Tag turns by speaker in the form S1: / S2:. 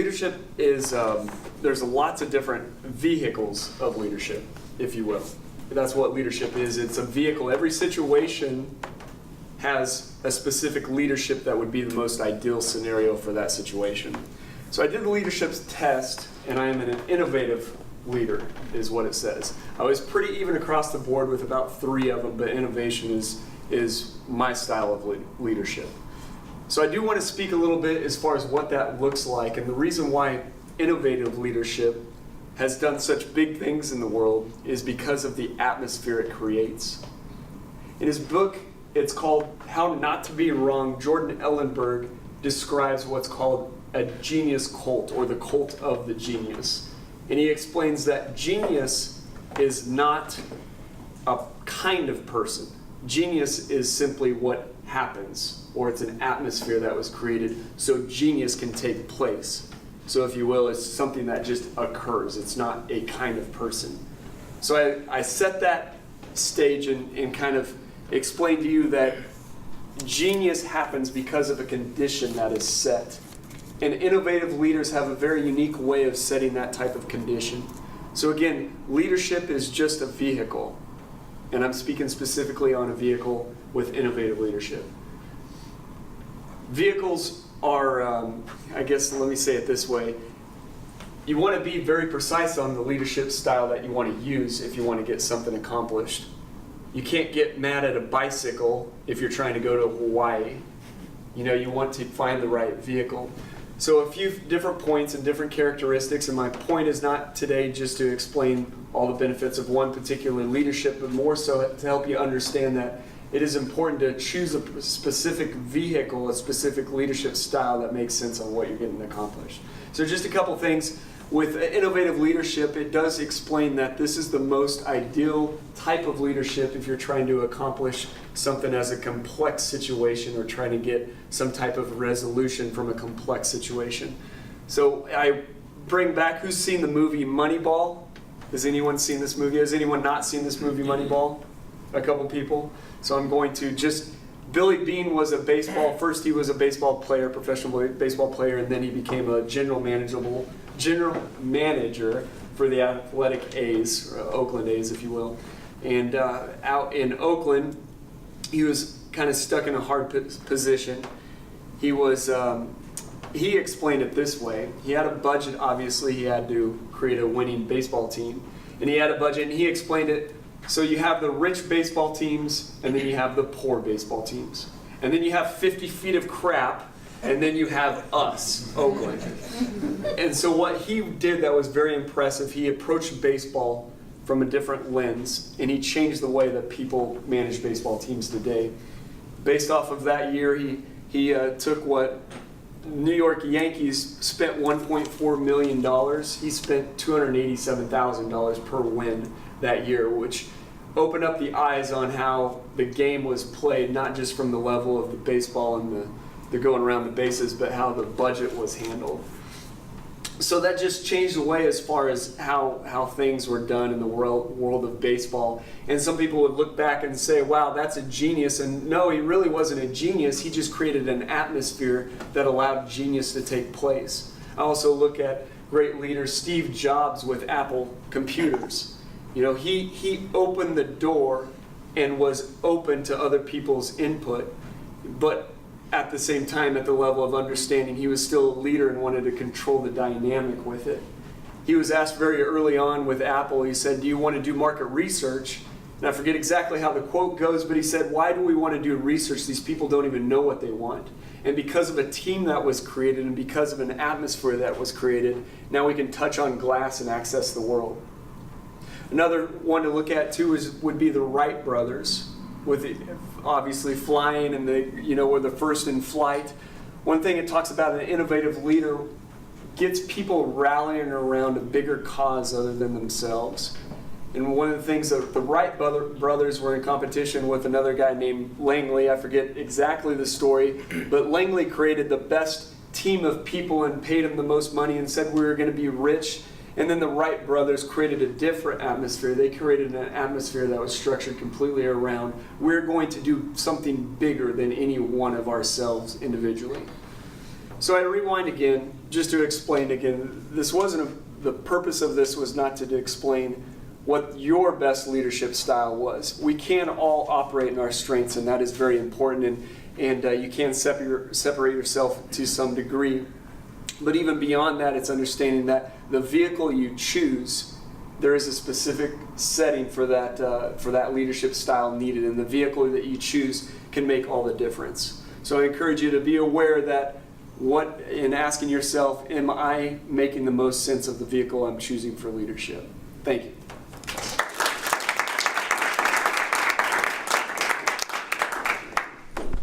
S1: leadership is, there's lots of different vehicles of leadership, if you will. That's what leadership is. It's a vehicle. Every situation has a specific leadership that would be the most ideal scenario for that situation. So I did the leadership test, and I am an innovative leader, is what it says. I was pretty even across the board with about 3 of them, but innovation is my style of leadership. So I do want to speak a little bit as far as what that looks like, and the reason why innovative leadership has done such big things in the world is because of the atmosphere it creates. In his book, it's called How Not to Be Wrong, Jordan Ellenberg describes what's called a genius cult, or the cult of the genius. And he explains that genius is not a kind of person. Genius is simply what happens, or it's an atmosphere that was created so genius can take place. So if you will, it's something that just occurs. It's not a kind of person. So I set that stage and kind of explained to you that genius happens because of a condition that is set. And innovative leaders have a very unique way of setting that type of condition. So again, leadership is just a vehicle. And I'm speaking specifically on a vehicle with innovative leadership. Vehicles are, I guess, let me say it this way. You want to be very precise on the leadership style that you want to use if you want to get something accomplished. You can't get mad at a bicycle if you're trying to go to Hawaii. You know, you want to find the right vehicle. So a few different points and different characteristics, and my point is not today just to explain all the benefits of one particular leadership, but more so to help you understand that it is important to choose a specific vehicle, a specific leadership style that makes sense on what you're getting accomplished. So just a couple things. With innovative leadership, it does explain that this is the most ideal type of leadership if you're trying to accomplish something as a complex situation or trying to get some type of resolution from a complex situation. So I bring back, who's seen the movie Moneyball? Has anyone seen this movie? Has anyone not seen this movie Moneyball? A couple people. So I'm going to just, Billy Beane was first he was a baseball player, professional baseball player, and then he became a general manager for the Athletic A's, or Oakland A's, if you will. And out in Oakland, he was kind of stuck in a hard position. He explained it this way. He had a budget, obviously. He had to create a winning baseball team. And he had a budget, and he explained it. So you have the rich baseball teams, and then you have the poor baseball teams. And then you have 50 feet of crap, and then you have us, Oakland. And so what he did that was very impressive, he approached baseball from a different lens, and he changed the way that people manage baseball teams today. Based off of that year, he took what New York Yankees spent $1.4 million. He spent $287,000 per win that year, which opened up the eyes on how the game was played, not just from the level of the baseball and the going around the bases, but how the budget was handled. So that just changed the way as far as how things were done in the world of baseball. And some people would look back and say, wow, that's a genius. And no, he really wasn't a genius. He just created an atmosphere that allowed genius to take place. I also look at great leaders, Steve Jobs with Apple computers. You know, he opened the door and was open to other people's input, but at the same time, at the level of understanding, he was still a leader and wanted to control the dynamic with it. He was asked very early on with Apple, he said, do you want to do market research? And I forget exactly how the quote goes, but he said, why do we want to do research? These people don't even know what they want. And because of a team that was created and because of an atmosphere that was created, now we can touch on glass and access the world. Another one to look at too would be the Wright brothers, with obviously flying, and they were the first in flight. One thing it talks about, an innovative leader gets people rallying around a bigger cause other than themselves. And one of the things that the Wright brothers were in competition with another guy named Langley. I forget exactly the story, but Langley created the best team of people and paid them the most money and said we were going to be rich. And then the Wright brothers created a different atmosphere. They created an atmosphere that was structured completely around, we're going to do something bigger than any one of ourselves individually. So I rewind again. just to explain again, this wasn't the purpose of this was not to explain what your best leadership style was. We can all operate in our strengths, and that is very important, and you can separate yourself to some degree. But even beyond that, it's understanding that the vehicle you choose, there is a specific setting for that leadership style needed, and the vehicle that you choose can make all the difference. So I encourage you to be aware that in asking yourself, am I making the most sense of the vehicle I'm choosing for leadership? Thank you.